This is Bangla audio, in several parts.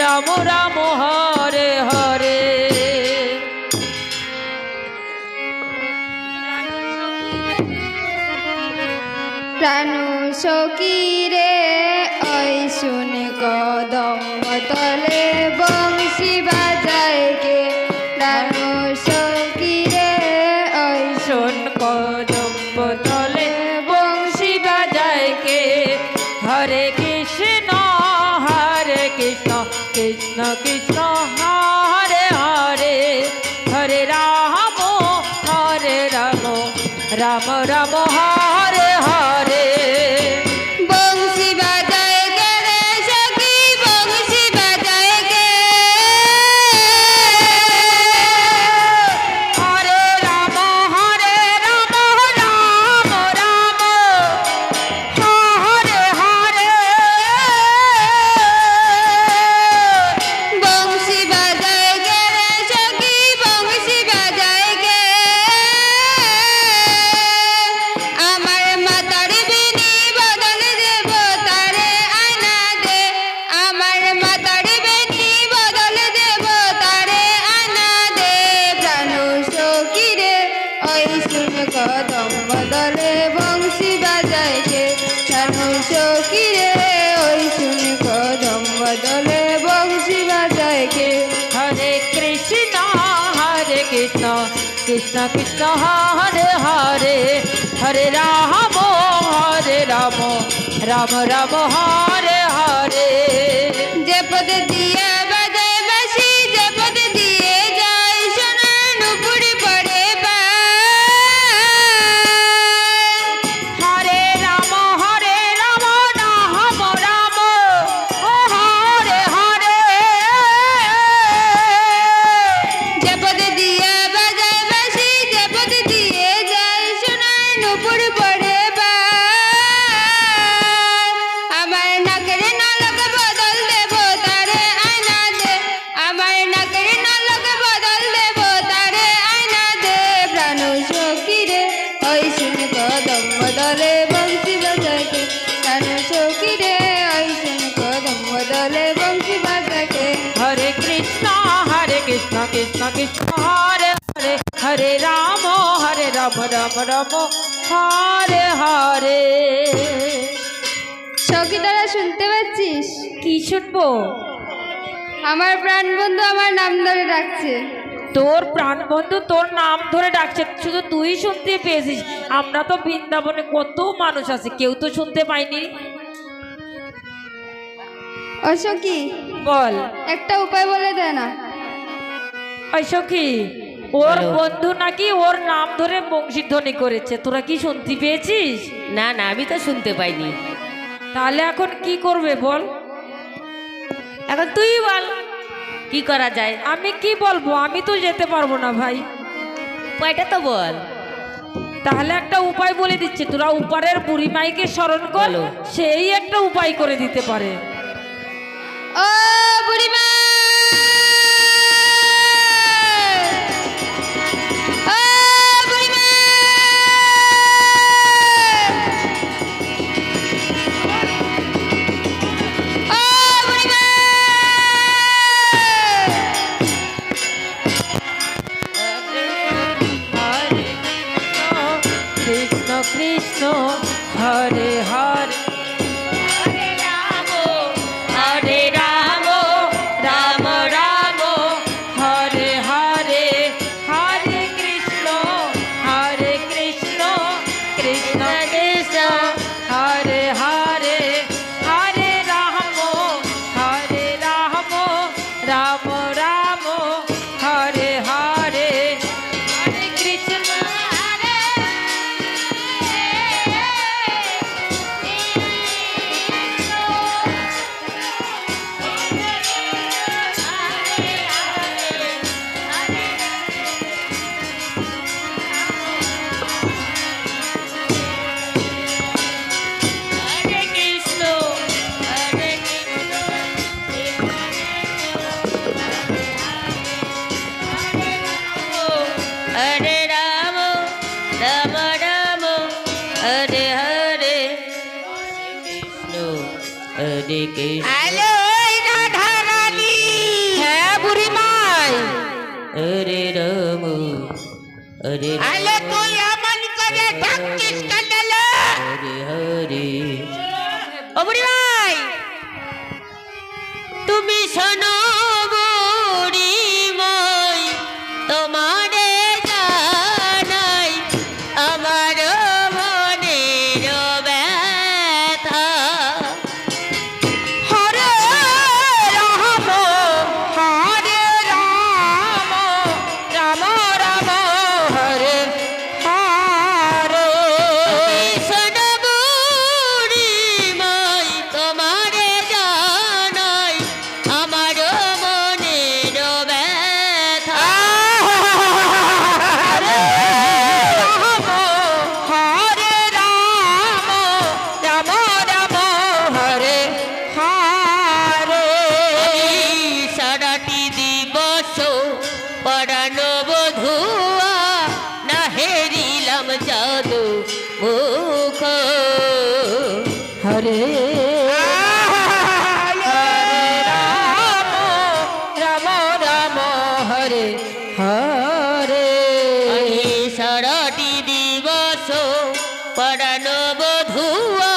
রাম রাম হরে হরে। প্রাণ সখী রে ওই শুনে কদম তলে বংশী বাজায় কে। প্রাণ সখী রে ওই শোন কদম তলে বংশী বাজায় কে। হরে কৃষ্ণ কৃষ্ণ কৃষ্ণ কৃষ্ণ হরে হরে। হরে রাম রাম রাম হরে হরে। বংশী বাজায় কে রে সখী বংশী বাজায় কে। হরে রাম রাম রাম হরে হরে। বংশী বাজায় কে রে সখী বংশী বাজায় কে। আমার মাতার বিনি বদল দেব তারে আয়না দে। আমার মাতার বিনি বদল দেব তারে আয়না দে। প্রাণ সখী রে ওই শুন কদম বদলে বংশী বাজায় কে। প্রাণ সখী রে ওই শুন কদম বদলে বংশী বাজায় কে। হরে কৃষ্ণ কৃষ্ণ কৃষ্ণ কৃষ্ণ হরে হরে। হরে রাম রাম রাম হরে হরে। যে পদ দিয়ে বাজায় বাঁশি যে পদ দিয়ে যায় সোনা নুপুর পড়ে হরে রাম রাম রাম ও হরে হরে। যে পদ দিয়ে বাজায় বাঁশি যে পদ দিয়ে যায় সোনা নুপুর পড়ে আমার নাকের নালক বদল দেব তারে আয়না দে। আমার নাকের নালক বদল দেব তারে আয়না দে। প্রাণ সখী রে ওই শুন কদম বদলে বংশী বাজায় কে। প্রাণ সখী রে ওই শুন কদম বদলে বংশী বাজায় কে। হরে কৃষ্ণ কৃষ্ণ কৃষ্ণ হরে হরে। হরে রাম রাম রাম হরে হরে। সখী তারা শুনতে পাচ্ছিস? কি শুনবো? আমার প্রাণ বন্ধু আমার নাম ধরে ডাকছে। তোর প্রাণ বন্ধু তোর নাম ধরে ডাকছে, শুধু তুই শুনতে পেয়েছিস। আমরা তো বৃন্দাবনে কত মানুষ আছে, কেউ তো শুনতে পাইনি। ও সখী বল, একটা উপায় বলে দে না। ওই সখী, ওর বন্ধু নাকি ওর নাম ধরে বংশীধ্বনি করেছে, তোরা কি শুনতে পেয়েছিস? না না, আমি তো শুনতে পাইনি। তাহলে এখন কি করবে বল? এখন তুই বল কি করা যায়। আমি কি বলবো, আমি তো যেতে পারবো না ভাই। উপায়টা তো বল। তাহলে একটা উপায় বলে দিচ্ছি, তোরা উপারের বুড়ি মাইকে স্মরণ কর, সেই একটা উপায় করে দিতে পারে। ও বুড়িমা, ও বুড়িমা, ও বুড়িমা। কৃষ্ণ হরে হরে হরে রাম রাম রাম হরে হরে হরে কৃষ্ণ কৃষ্ণ কৃষ্ণ হরে হরে হরে রাম রাম রাম হরে হরে হরে কৃষ্ণ হরে রাম রাম রাম হরে হরে কৃষ্ণ হরে কৃষ্ণ হ্যালো রাধা রানী। হ্যাঁ বুড়ি মাই। হরে রাম হরে হ্যালো তুই এমন করে ডাকছিস কেন রে? হরে হরে ও বুড়ি মাই, তুমি শোনো বুড়ি মই তোমারে জানাই আমার মনের ব্যথা হরে রাম হরে রাম রাম রাম হরে হরে। শোনো বুড়ি মই তোমারে জানাই আমার মনের ব্যথা হরে রাম হরে রাম রাম রাম হরে হরে। সারাটি দিবস পড়ানো বধুয়া না হেরিলাম জাদু মুখ হরে রাম রাম রাম হরে হরে। সারাটি দিবস পড়ানো বধুয়া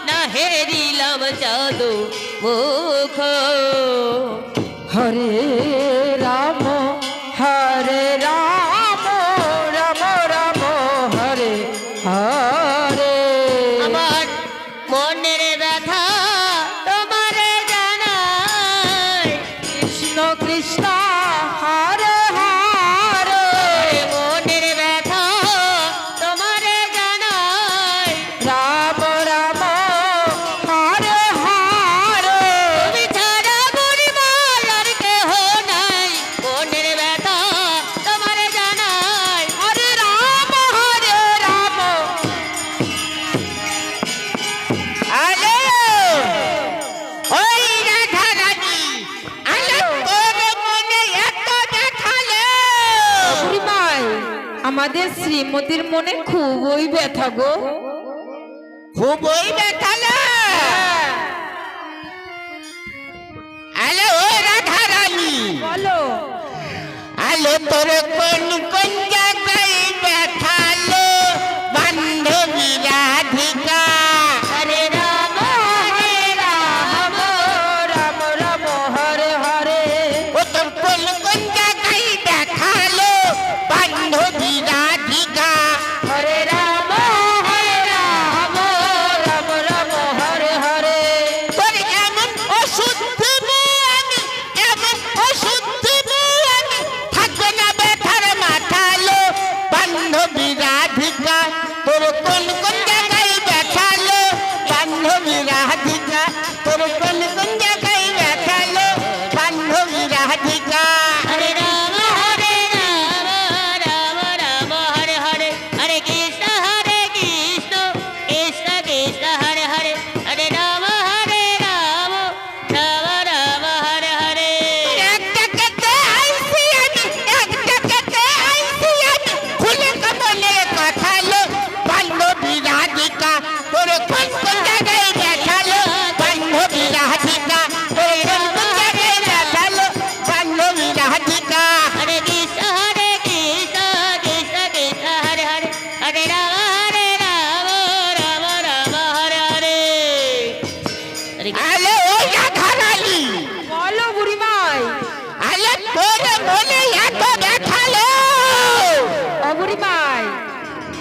না হেরিলাম জাদু মুখ হরে রাম রাম রাম হরে হরে। আমার মনের ব্যথা তোমারে জানাই কৃষ্ণ কৃষ্ণ হরে হরে। মনের ব্যথা তোমারে জানাই রাম রাম হরে হরে। তুমি ছাড়া বুড়ি মার আর কেহ নাই মনের ব্যথা তোমারে জানাই হরে রাম হরে রাম। আলে ওই রাধা রানী, আলে তোর মনে এত দেখালে। বুড়িমাই, আমাদের শ্রীমতীর মনে খুবই ব্যথা গো। খুবই ব্যথালে। আলে ওই রাধা রানী, বলো আলো তোর কোন কোন জায়গায় ব্যথালো বান্ধবী রাধিকা। হরে রাম রাম রাম রাম হরে হরে। ও তোর কোন কোন জায়গায় দেখালো বান্ধবী রাধিকা। হরে রাম রাম রাম হরে হরে। তোর এমন অশুদ্ধ আমি এমন অশুদ্ধ আমি থাকবে না ব্যথার মাথালো বান্ধবী রাধিকা। তোর কোন কোন জায়গায় দেখালো বান্ধবী রাধিকা। তোর কোন কোন জায়গায় দেখালো বান্ধবী রাধিকা। হরে রাম রাম রাম হরে হরে হরে কৃষ্ণ কৃষ্ণ কৃষ্ণ হরে হরে হরে রাম রাম রাম হরে হরে। একটা কেটে আইছি আমি, একটা কেটে আইছি আমি, খুলে কমলে কথালো বান্ধবী রাধিকা। তোর কোন কোন জায়গায় দেখালো বান্ধবী রাধিকা। তোর কোন কোন জায়গায় দেখালো বান্ধবী রাধিকা। হরে কৃষ্ণ কৃষ্ণ কৃষ্ণ কৃষ্ণ হরে হরে হরে রাম